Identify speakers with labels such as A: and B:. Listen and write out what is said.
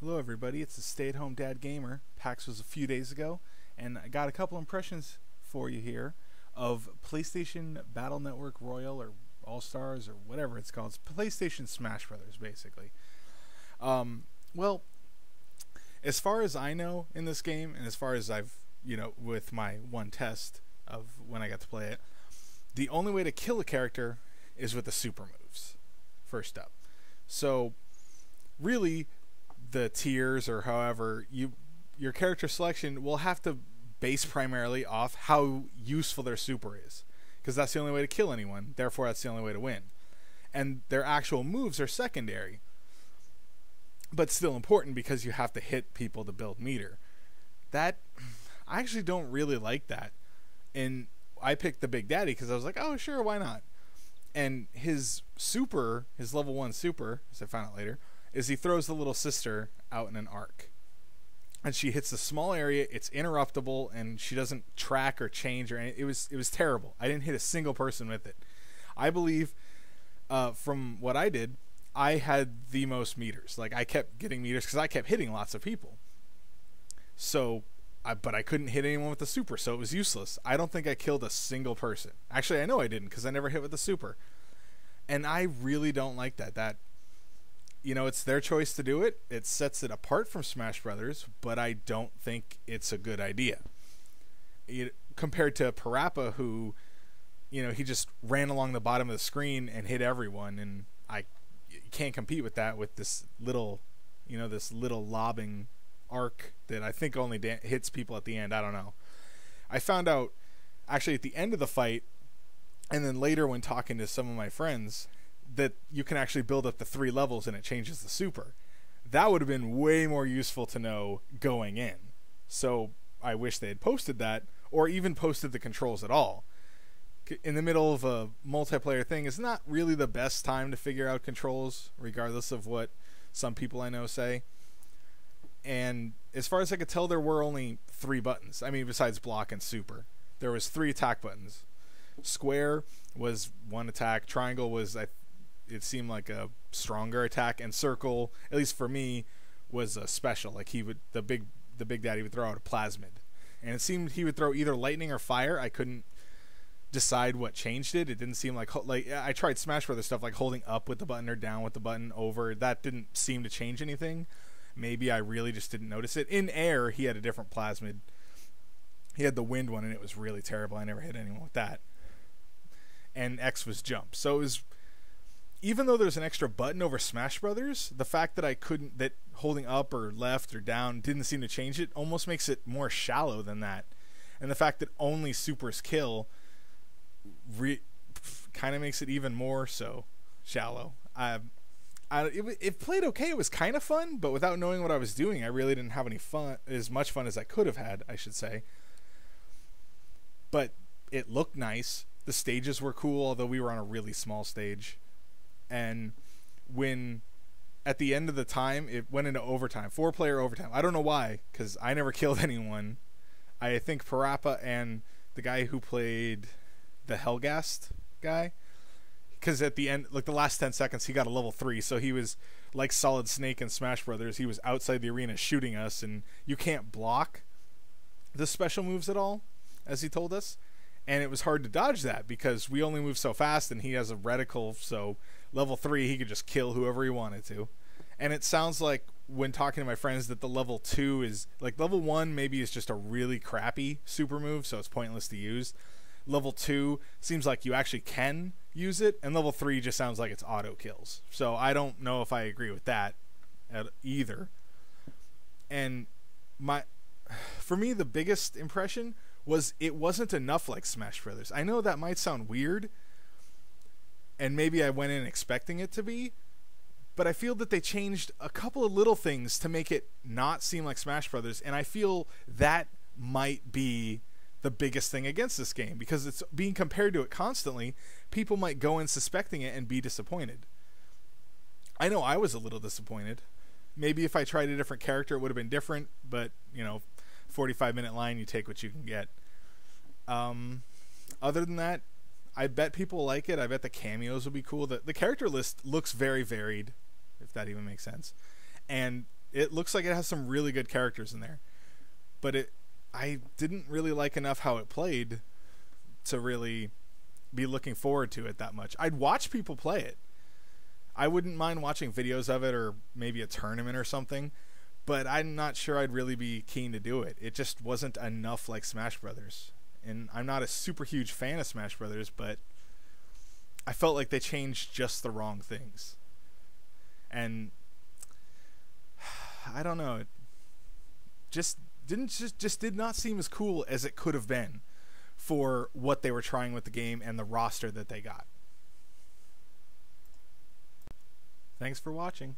A: Hello everybody, it's the stay-at-home dad gamer. PAX was a few days ago, and I got a couple impressions for you here of PlayStation Battle Network Royal or Allstars or whatever it's called. It's PlayStation Smash Brothers, basically. Well, as far as I know in this game, and as far as I've, with my one test of when I got to play it, the only way to kill a character is with the super moves, first up. So, really, the tiers or however your character selection will have to base primarily off how useful their super is, because that's the only way to kill anyone, therefore that's the only way to win, and their actual moves are secondary but still important because you have to hit people to build meter. That I actually don't really like that, and I picked the Big Daddy because I was like, oh sure, why not. And his super, his level 1 super, as I found out later, is he throws the little sister out in an arc. And she hits a small area, it's interruptible, and she doesn't track or change or anything. It was terrible. I didn't hit a single person with it. I believe, from what I did, I had the most meters. Like, I kept getting meters because I kept hitting lots of people. So, but I couldn't hit anyone with the super, so it was useless. I don't think I killed a single person. Actually, I know I didn't because I never hit with the super. And I really don't like that. It's their choice to do it. It sets it apart from Smash Brothers, but I don't think it's a good idea. Compared to Parappa, who, he just ran along the bottom of the screen and hit everyone, and I can't compete with that with this little, this little lobbing arc that I think only hits people at the end. I don't know. I found out actually at the end of the fight, and then later when talking to some of my friends, that you can actually build up to 3 levels and it changes the super. That would have been way more useful to know going in. So I wish they had posted that, or even posted the controls at all. In the middle of a multiplayer thing is not really the best time to figure out controls, regardless of what some people I know say. And as far as I could tell, there were only 3 buttons. I mean, besides block and super. There was 3 attack buttons. Square was 1 attack. Triangle was, it seemed like a stronger attack, and circle, at least for me, was a special. Like the big daddy would throw out a plasmid, and it seemed he would throw either lightning or fire. I couldn't decide what changed it. It didn't seem like I tried Smash Brothers stuff like holding up with the button or down with the button over. That didn't seem to change anything. Maybe I really just didn't notice it. In air, he had a different plasmid. He had the wind one, and it was really terrible. I never hit anyone with that. And X was jump. So it was, even though there's an extra button over Smash Brothers, the fact that that holding up or left or down didn't seem to change it almost makes it more shallow than that. And the fact that only supers kill kind of makes it even more so shallow. It played okay. It was kind of fun, but without knowing what I was doing, I really didn't have as much fun as I could have had, I should say. But it looked nice. The stages were cool, although we were on a really small stage. And when at the end of the time it went into overtime, 4-player overtime. I don't know why, because I never killed anyone. I think Parappa and the guy who played the Hellgast guy, because at the end, like the last 10 seconds, he got a level 3, so he was like Solid Snake in Smash Brothers. He was outside the arena shooting us, and you can't block the special moves at all, as he told us. And it was hard to dodge that because we only move so fast, and he has a reticle, so level 3 he could just kill whoever he wanted to. And it sounds like when talking to my friends that the level 2 is like level 1 maybe is just a really crappy super move, so it's pointless to use. Level 2 seems like you actually can use it, and level 3 just sounds like it's auto kills. So I don't know if I agree with that either. And for me, the biggest impression was it wasn't enough like Smash Brothers. I know that might sound weird, and maybe I went in expecting it to be, but I feel that they changed a couple of little things to make it not seem like Smash Brothers, and I feel that might be the biggest thing against this game, because it's being compared to it constantly. People might go in suspecting it and be disappointed. I know I was a little disappointed. Maybe if I tried a different character it would have been different, but 45-minute line, you take what you can get. Other than that, I bet people like it. I bet the cameos will be cool. The character list looks very varied, if that even makes sense. And It looks like it has some really good characters in there, but I didn't really like enough how it played to really be looking forward to it that much. I'd watch people play it. I wouldn't mind watching videos of it or maybe a tournament or something, but I'm not sure I'd really be keen to do it. It just wasn't enough like Smash Brothers. And I'm not a super huge fan of Smash Brothers, but I felt like they changed just the wrong things. And I don't know, it just did not seem as cool as it could have been for what they were trying with the game and the roster that they got. Thanks for watching.